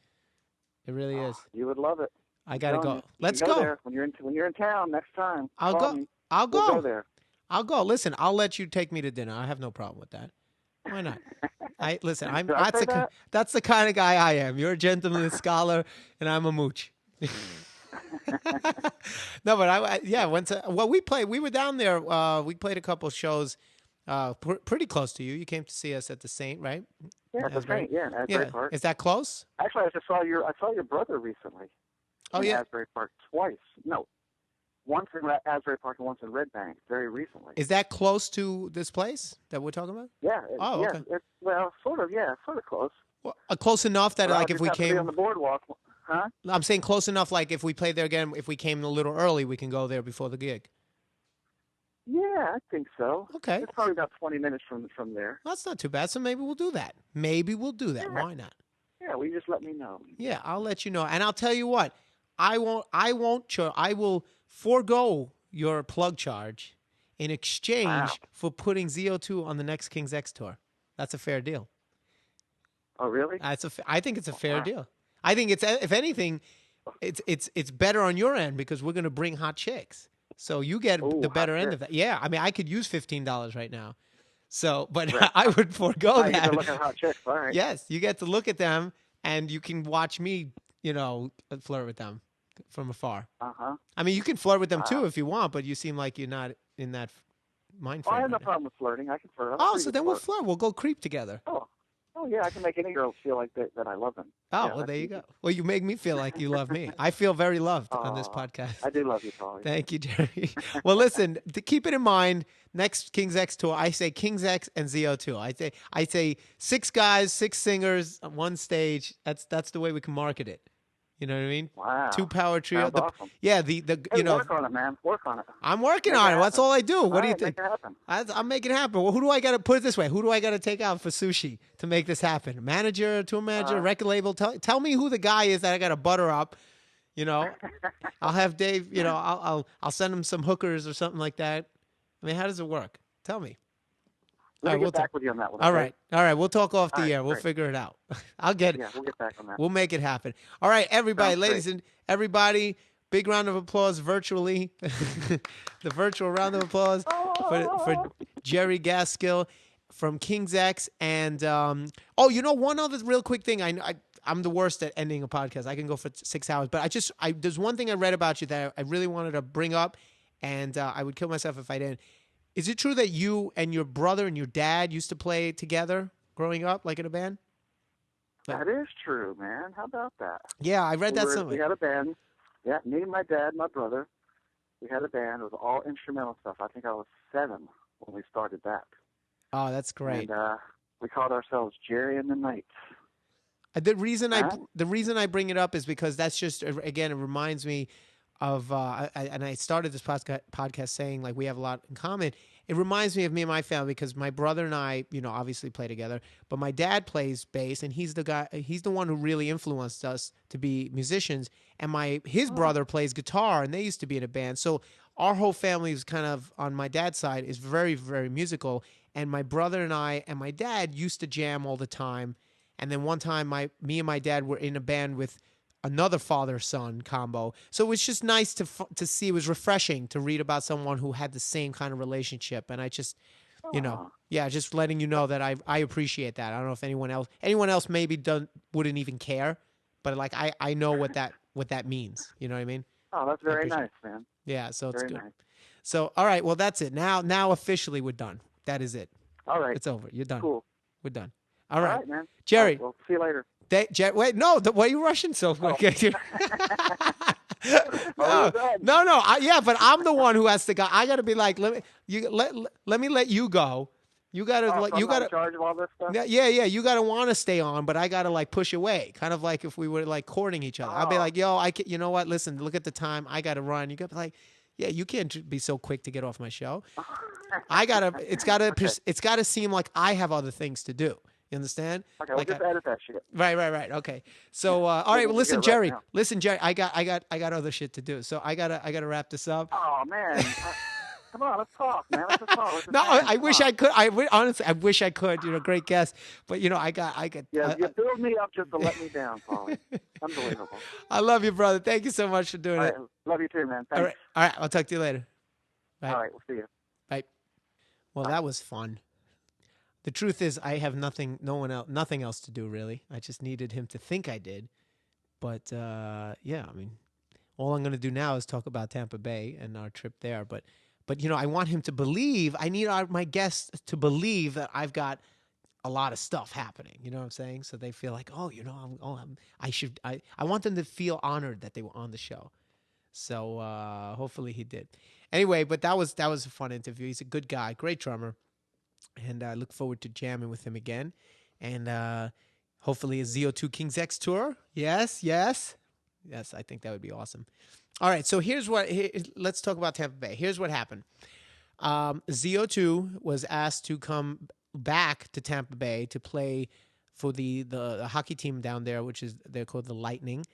It really is. You would love it. I gotta go. Let's go go. there. When you're in town next time. I'll go. We'll go there. I'll go. Listen, I'll let you take me to dinner. I have no problem with that. Why not? That's the kind of guy I am. You're a gentleman, a scholar, and I'm a mooch. No, but we were down there. We played a couple shows pretty close to you. You came to see us at the Saint, right? Yeah, at the Saint. Yeah, Asbury Park. Is that close? Actually, I saw your brother recently. Oh, yeah. Asbury Park twice. No, once in Asbury Park and once in Red Bank. Very recently. Is that close to this place that we're talking about? Yeah. Okay. Well, sort of. Yeah, sort of close. Well, close enough that if we came on the boardwalk. Huh? I'm saying close enough, like if we played there again, if we came a little early, we can go there before the gig. Yeah, I think so. Okay. It's probably about 20 minutes from there. Well, that's not too bad, so maybe we'll do that. Yeah. Why not? Yeah, well, you just let me know. Yeah, I'll let you know. And I'll tell you what, I will forego your plug charge in exchange for putting ZO2 on the next King's X tour. That's a fair deal. Oh, really? I think it's a fair deal. I think it's, if anything, it's better on your end because we're going to bring hot chicks. So you get the better end of that. Yeah, I mean, I could use $15 right now. So, but right. I would forego that. You get to look at hot chicks. All right. Yes, you get to look at them, and you can watch me, flirt with them from afar. Uh-huh. I mean, you can flirt with them too if you want, but you seem like you're not in that mind frame. I have no problem with flirting. I can flirt. So then we'll flirt. We'll go creep together. Oh, Oh yeah, I can make any girl feel like that I love them. Oh, Yeah, well, that's there you easy. go. Well, you make me feel like you love me. I feel very loved on this Oh, podcast. I do love you, Paulie. Thank you, Jerry. Well, listen, to keep it in mind, next King's X tour, I say King's X and ZO2. I say 6 guys, 6 singers on one stage. That's the way we can market it. You know what I mean? Two Wow, power trio. sounds awesome. Yeah, the Hey, work on it, man. Work on it. I'm working Make it on it. That's happen. all I do. All What do you right, think? make it happen. I'm making it happen. Well, who do I got to put it this way? Who do I got to take out for sushi to make this happen? Manager, tour manager, record label. Tell me who the guy is that I got to butter up. You know, I'll have Dave. You know, I'll send him some hookers or something like that. I mean, how does it work? Tell me. Let me get back with you on that one. All Okay? right. We'll talk off the All right, air. We'll great. figure it out. I'll get it. Yeah, we'll get back on that. We'll make it happen. All right, everybody, Sounds ladies great. and everybody, big round of applause virtually. The virtual round of applause for Jerry Gaskill from King's X. And one other real quick thing. I'm the worst at ending a podcast. I can go for 6 hours, but there's one thing I read about you that I really wanted to bring up, and I would kill myself if I didn't. Is it true that you and your brother and your dad used to play together growing up, like in a band? That is true, man. How about that? Yeah, I read that somewhere. We had a band. Yeah, me, my dad, my brother. We had a band. It was all instrumental stuff. I think I was 7 when we started that. Oh, that's great. And we called ourselves Jerry and the Knights. The reason I bring it up is because that's just, again, it reminds me of and I started this podcast saying like we have a lot in common. It reminds me of me and my family because my brother and I, obviously play together, but my dad plays bass and he's the one who really influenced us to be musicians, and his brother plays guitar and they used to be in a band. So our whole family is kind of, on my dad's side, is very, very musical, and my brother and I and my dad used to jam all the time. And then one time me and my dad were in a band with another father-son combo. So it was just nice to see. It was refreshing to read about someone who had the same kind of relationship. And I just, just letting you know that I appreciate that. I don't know if anyone else maybe wouldn't even care, but like I know what that means. You know what I mean? Oh, that's very nice, man. Yeah, so it's very good. Nice. So all right, well that's it. Now officially we're done. That is it. All right. It's over. You're done. Cool. We're done. All right, man. Jerry. Right, well, see you later. Wait, no. Why are you rushing so quick? No. But I'm the one who has to go. I got to be like, let me let you go. You got to, so I'm not in charge of all this stuff? Yeah. You got to want to stay on, but I got to like push away, kind of like if we were like courting each other. I'll be like, yo, you know what? Listen, look at the time. I got to run. You got to be like, yeah, you can't be so quick to get off my show. It's got to seem like I have other things to do. You understand? Okay, we'll just edit that shit. Right. Okay. So, all right. Well, listen, Jerry. I got other shit to do. So I gotta wrap this up. Oh man, come on, let's talk, man. Let's talk. No, I wish I could. Honestly, I wish I could. You're a great guest, but I got. Yeah, you build me up just to let me down, Paulie. Unbelievable. I love you, brother. Thank you so much for doing it. Love you too, man. Thanks. All right. I'll talk to you later. Bye. All right, we'll see you. Bye. Well, that was fun. The truth is, I have nothing else to do, really. I just needed him to think I did. But, I mean, all I'm going to do now is talk about Tampa Bay and our trip there. But I want him to believe, I need my guests to believe that I've got a lot of stuff happening. You know what I'm saying? So they feel like, I want them to feel honored that they were on the show. So hopefully he did. Anyway, but that was a fun interview. He's a good guy, great drummer. And I look forward to jamming with him again. And hopefully a ZO2 King's X tour. Yes, I think that would be awesome. All right, so let's talk about Tampa Bay. Here's what happened. ZO2 was asked to come back to Tampa Bay to play for the hockey team down there, they're called the Lightning.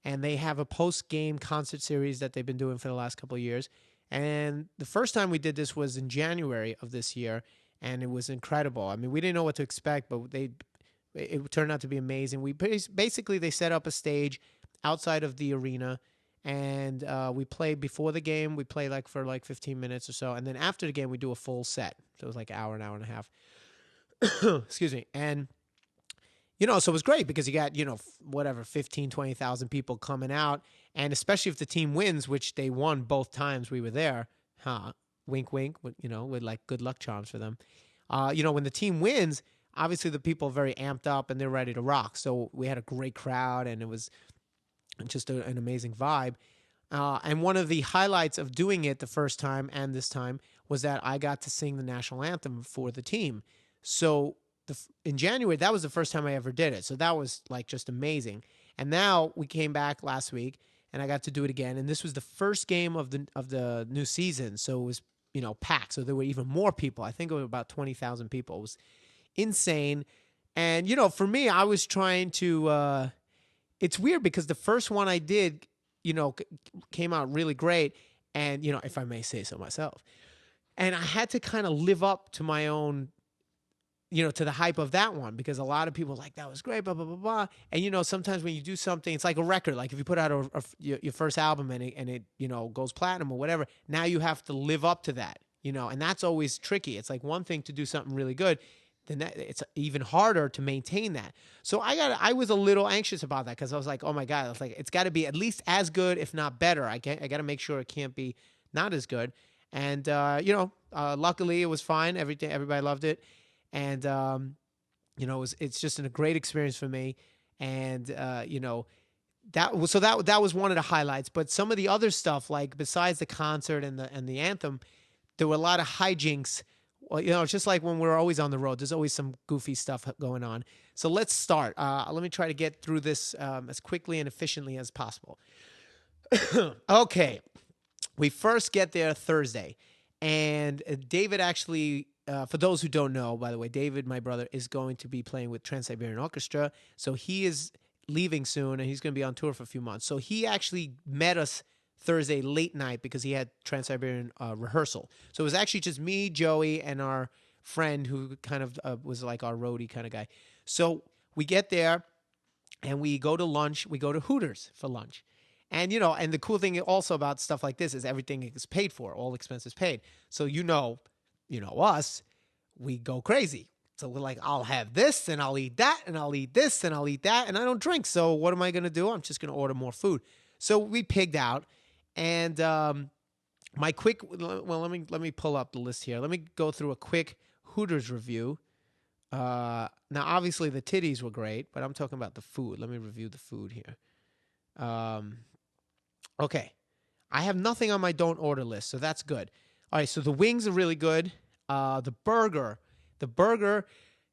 And they have a post-game concert series that they've been doing for the last couple of years. And the first time we did this was in January of this year. And it was incredible. I mean, we didn't know what to expect, but it turned out to be amazing. They set up a stage outside of the arena, and we played before the game. We play for 15 minutes or so, and then after the game, we do a full set. So it was like an hour and a half. Excuse me. And so it was great because you got 15, 20,000 people coming out, and especially if the team wins, which they won both times we were there, Wink, wink, with like good luck charms for them. When the team wins, obviously the people are very amped up and they're ready to rock. So we had a great crowd and it was just an amazing vibe. And one of the highlights of doing it the first time and this time was that I got to sing the national anthem for the team. So in January, that was the first time I ever did it. So that was like just amazing. And now we came back last week and I got to do it again. And this was the first game of the new season. So it was, packed. So there were even more people. I think it was about 20,000 people. It was insane. And, for me, I was trying to, it's weird because the first one I did, came out really great. And, if I may say so myself, and I had to kind of live up to my own, to the hype of that one, because a lot of people were like, that was great, blah, blah, blah, blah. And, sometimes when you do something, it's like a record. Like if you put out your first album and it goes platinum or whatever, now you have to live up to that, and that's always tricky. It's like one thing to do something really good, then it's even harder to maintain that. So I was a little anxious about that because I was like, oh my God, I was like, it's got to be at least as good, if not better. I got to make sure it can't be not as good. And, luckily it was fine. Everybody loved it. And, it's just a great experience for me. And, that was one of the highlights. But some of the other stuff, like besides the concert and the anthem, there were a lot of hijinks. Well, it's just like when we're always on the road, there's always some goofy stuff going on. So let's start. Let me try to get through this as quickly and efficiently as possible. Okay. We first get there Thursday. And David actually, for those who don't know, by the way, David, my brother, is going to be playing with Trans-Siberian Orchestra. So he is leaving soon, and he's going to be on tour for a few months. So he actually met us Thursday late night because he had Trans-Siberian rehearsal. So it was actually just me, Joey, and our friend who kind of was like our roadie kind of guy. So we get there, and we go to lunch. We go to Hooters for lunch. And, and the cool thing also about stuff like this is everything is paid for, all expenses paid. So, us, we go crazy. So we're like, I'll have this and I'll eat that and I'll eat this and I'll eat that. And I don't drink. So what am I going to do? I'm just going to order more food. So we pigged out. And let me pull up the list here. Let me go through a quick Hooters review. Now, obviously the titties were great, but I'm talking about the food. Let me review the food here. Okay. I have nothing on my don't order list, so that's good. All right, so the wings are really good. The burger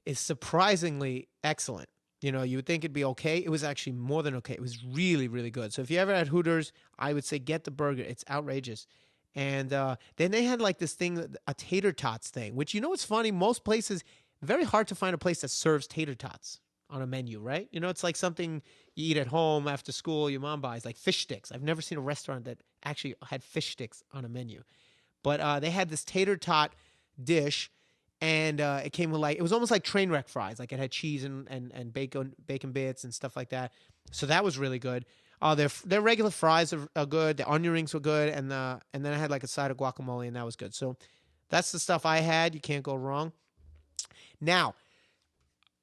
is surprisingly excellent. You would think it'd be okay. It was actually more than okay. It was really, really good. So if you ever had Hooters, I would say get the burger. It's outrageous. And then they had like this thing, a tater tots thing, which, it's funny. Most places, very hard to find a place that serves tater tots on a menu, right? It's like something you eat at home after school, your mom buys, like fish sticks. I've never seen a restaurant that actually had fish sticks on a menu. But they had this tater tot dish, and it came with it was almost like train wreck fries. Like it had cheese and bacon bits and stuff like that. So that was really good. Their regular fries are good. The onion rings were good, and then I had like a side of guacamole, and that was good. So that's the stuff I had. You can't go wrong. Now,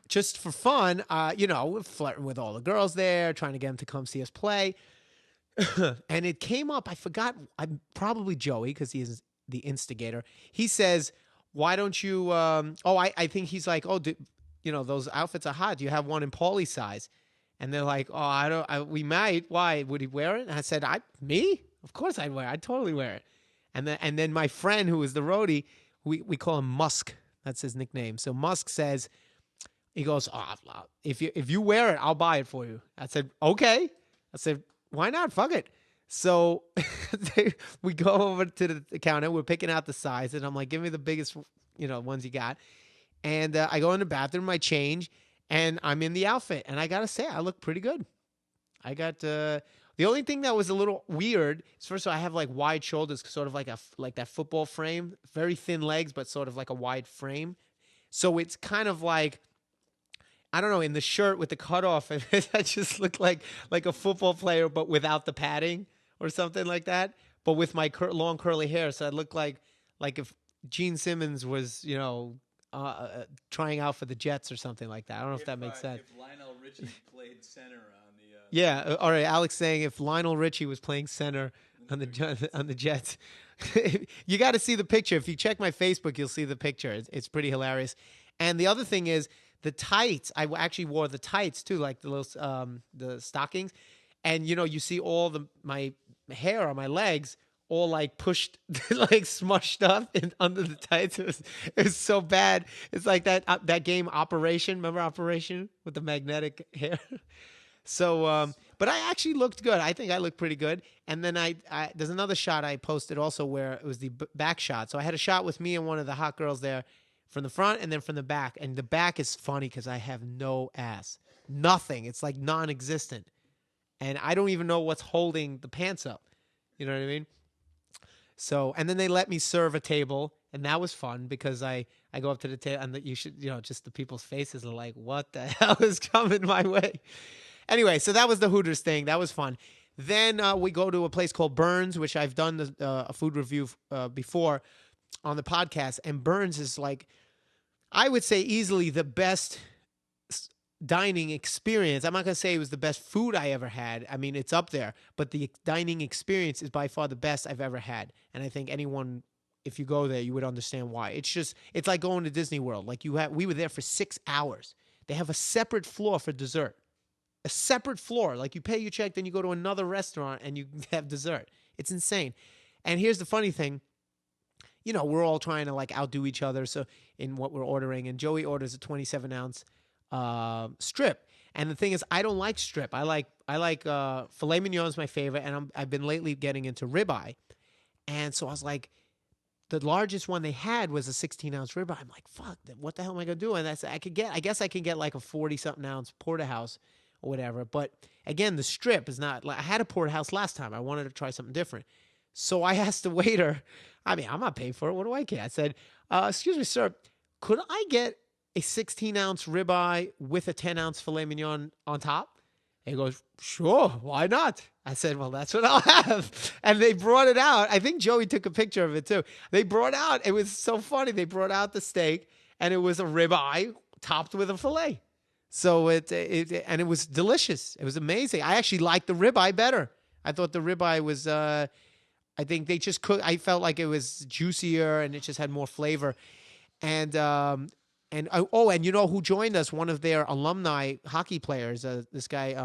just for fun, we're flirting with all the girls there, trying to get them to come see us play. And it came up, I forgot, probably Joey, because he is the instigator. He says, why don't you, I think he's like, those outfits are hot. Do you have one in Paulie size? And they're like, we might. Why? Would he wear it? And I said, me? Of course I'd wear it. I'd totally wear it. And then my friend who was the roadie, we call him Musk. That's his nickname. So Musk says, he goes, if you wear it, I'll buy it for you. I said, okay. I said, why not? Fuck it. So we go over to the counter. We're picking out the size, and I'm like, give me the biggest, ones you got. And I go in the bathroom, I change, and I'm in the outfit. And I got to say, I look pretty good. I got the only thing that was a little weird is, first of all, I have like wide shoulders, sort of like that football frame, very thin legs, but sort of like a wide frame. So it's kind of like, I don't know, in the shirt with the cutoff, I just look like a football player, but without the padding or something like that. But with my long curly hair, so I look like if Gene Simmons was, trying out for the Jets or something like that. I don't know if that makes sense. If Lionel Richie played center on the yeah, all right. Alex saying if Lionel Richie was playing center on the Jets, you got to see the picture. If you check my Facebook, you'll see the picture. It's pretty hilarious. And the other thing is, the tights. I actually wore the tights too, like the little the stockings, and you see all my hair on my legs all like pushed, like smushed up in under the tights. It was so bad. It's like that game Operation. Remember Operation with the magnetic hair? So, but I actually looked good. I think I looked pretty good. And then there's another shot I posted also where it was the back shot. So I had a shot with me and one of the hot girls there from the front and then from the back. And the back is funny because I have no ass, nothing. It's like non-existent, and I don't even know what's holding the pants up. You know what I mean? So, and then they let me serve a table, and that was fun because I go up to the table, and you should, just the people's faces are like, what the hell is coming my way? Anyway, so that was the Hooters thing. That was fun. Then we go to a place called Burns, which I've done a food review before on the podcast. And Burns is like, I would say easily the best dining experience. I'm not going to say it was the best food I ever had. I mean, it's up there. But the dining experience is by far the best I've ever had. And I think anyone, if you go there, you would understand why. It's like going to Disney World. Like we were there for 6 hours. They have a separate floor for dessert. A separate floor. Like you pay your check, then you go to another restaurant and you have dessert. It's insane. And here's the funny thing. We're all trying to like outdo each other. So in what we're ordering, and Joey orders a 27-ounce strip. And the thing is, I don't like strip. I like filet mignon is my favorite, and I've been lately getting into ribeye. And so I was like, the largest one they had was a 16-ounce ribeye. I'm like, fuck, what the hell am I gonna do? And I guess I can get like a 40-something ounce porterhouse or whatever. But again, the strip is not like I had a porterhouse last time. I wanted to try something different. So I asked the waiter, I mean, I'm not paying for it. What do I care? I said, excuse me, sir, could I get a 16-ounce ribeye with a 10-ounce filet mignon on top? And he goes, sure, why not? I said, well, that's what I'll have. And they brought it out. I think Joey took a picture of it too. They brought out, it was so funny. They brought out the steak, and it was a ribeye topped with a filet. So and it was delicious. It was amazing. I actually liked the ribeye better. I thought the ribeye was, I think they just cooked. I felt like it was juicier and it just had more flavor. And you know who joined us? One of their alumni hockey players, this guy,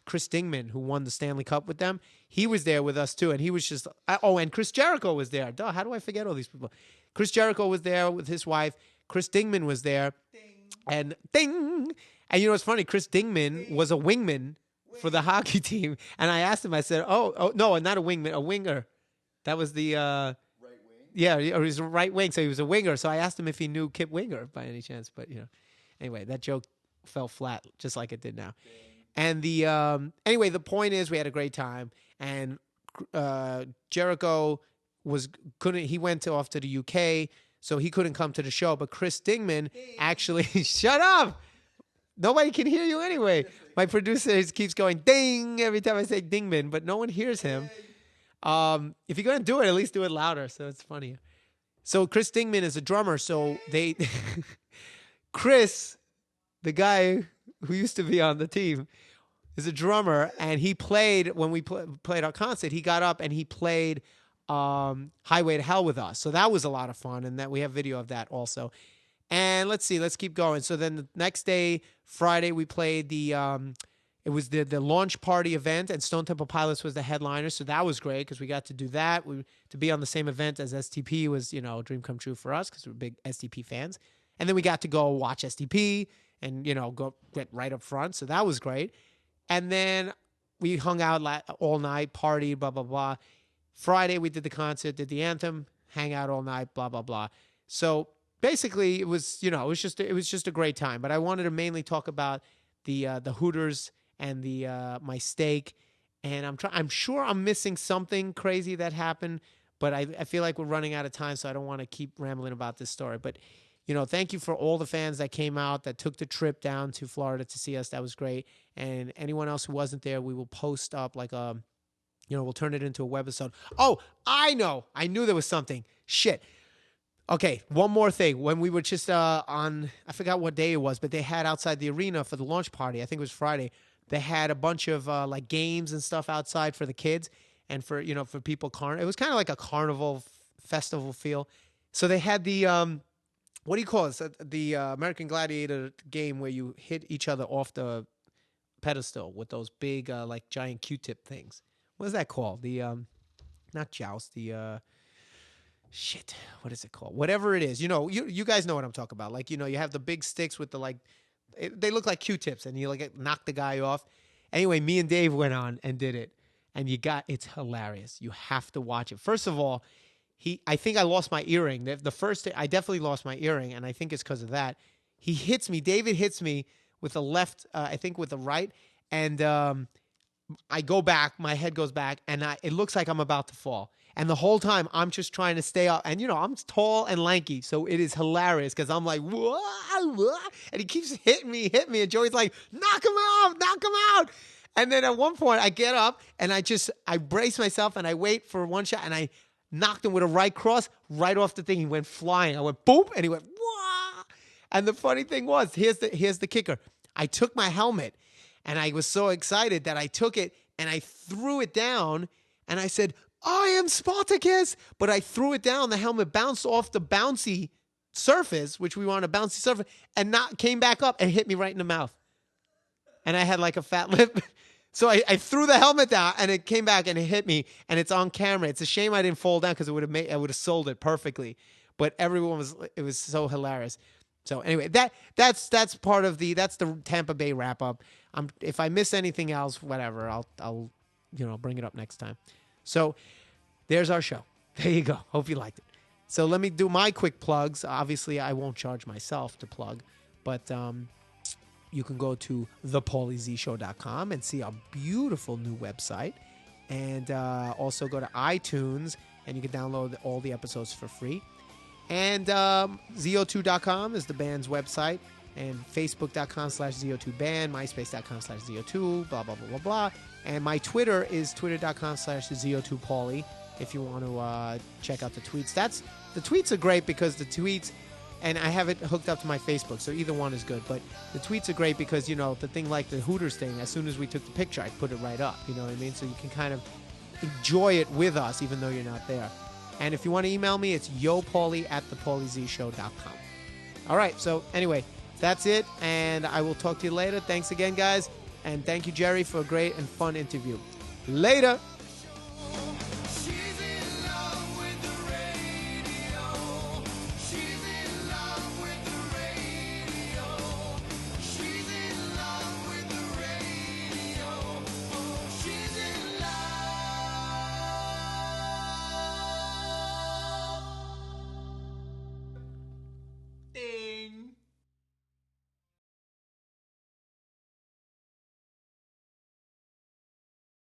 Chris Dingman, who won the Stanley Cup with them. He was there with us too. And he was just, and Chris Jericho was there. Duh, how do I forget all these people? Chris Jericho was there with his wife. Chris Dingman was there. Ding. And ding. And you know what's funny? Chris Dingman was a wingman for the hockey team. And I asked him, I said, oh no, not a wingman, a winger. That was the right wing. Yeah, or he was a right wing, so he was a winger. So I asked him if he knew Kip Winger by any chance. But anyway, that joke fell flat, just like it did now. Dang. And anyway, the point is, we had a great time, and Jericho he went off to the UK, so he couldn't come to the show. But Chris Dingman actually shut up. Nobody can hear you anyway. My producer keeps going ding every time I say Dingman, but no one hears him. If you're gonna do it, at least do it louder, so it's funny. So Chris Dingman is a drummer. So Chris, the guy who used to be on the team, is a drummer, and he played when we played our concert. He got up and he played "Highway to Hell" with us. So that was a lot of fun, and that we have video of that also. And let's keep going. So then the next day, Friday, we played it was the launch party event, and Stone Temple Pilots was the headliner. So that was great because we got to do that. To be on the same event as STP was, a dream come true for us because we're big STP fans. And then we got to go watch STP and, go get right up front. So that was great. And then we hung out all night, partied, blah, blah, blah. Friday, we did the concert, did the anthem, hang out all night, blah, blah, blah. So basically, it was, it was just a great time. But I wanted to mainly talk about the Hooters and my steak. And I'm sure I'm missing something crazy that happened, but I feel like we're running out of time, so I don't want to keep rambling about this story. But thank you for all the fans that came out, that took the trip down to Florida to see us. That was great. And anyone else who wasn't there, we will post up we'll turn it into a webisode. Oh, I know. I knew there was something. Shit. Okay, one more thing. When we were just I forgot what day it was, but they had outside the arena for the launch party, I think it was Friday, they had a bunch of games and stuff outside for the kids and for people. It was kind of like a carnival festival feel. So they had the what do you call this? The American Gladiator game where you hit each other off the pedestal with those big, like giant Q-tip things. What is that called? The not joust. The shit. What is it called? Whatever it is. You guys know what I'm talking about. Like, you have the big sticks with the like. They look like Q-tips, and you like knock the guy off. Anyway, me and Dave went on and did it, and it's hilarious. You have to watch it. First of all, I think I lost my earring. The first day, I definitely lost my earring, and I think it's because of that. He hits me. David hits me with the left, I think with the right, and I go back. My head goes back, and it looks like I'm about to fall. And the whole time, I'm just trying to stay up. And, I'm tall and lanky, so it is hilarious because I'm like, whoa, whoa, and he keeps hitting me. And Joey's like, knock him out. And then at one point, I get up, and I brace myself, and I wait for one shot, and I knocked him with a right cross right off the thing. He went flying. I went, boop, and he went, whoa. And the funny thing was, here's the kicker. I took my helmet, and I was so excited that I took it, and I threw it down, and I said, I am Spartacus. But I threw it down. The helmet bounced off the bouncy surface, which we were on a bouncy surface, and came back up and hit me right in the mouth. And I had like a fat lip. So I threw the helmet down, and it came back and it hit me, and it's on camera. It's a shame I didn't fall down because I would have sold it perfectly. But it was so hilarious. So anyway, that's part of that's the Tampa Bay wrap up. If I miss anything else, whatever, I'll bring it up next time. So there's our show. There you go. Hope you liked it. So let me do my quick plugs. Obviously, I won't charge myself to plug, but you can go to thePaulieZShow.com and see our beautiful new website, and also go to iTunes, and you can download all the episodes for free. And ZO2.com is the band's website, and Facebook.com/ZO2band, MySpace.com/ZO2, blah, blah, blah, blah, blah. And my Twitter is Twitter.com/ZO2Paulie if you want to check out the tweets. The tweets are great because the tweets, and I have it hooked up to my Facebook, so either one is good. But the tweets are great because, the thing like the Hooters thing, as soon as we took the picture, I put it right up. You know what I mean? So you can kind of enjoy it with us even though you're not there. And if you want to email me, it's yopaulie@thePaulieZShow.com. All right, so anyway, that's it, and I will talk to you later. Thanks again, guys, and thank you, Jerry, for a great and fun interview. Later.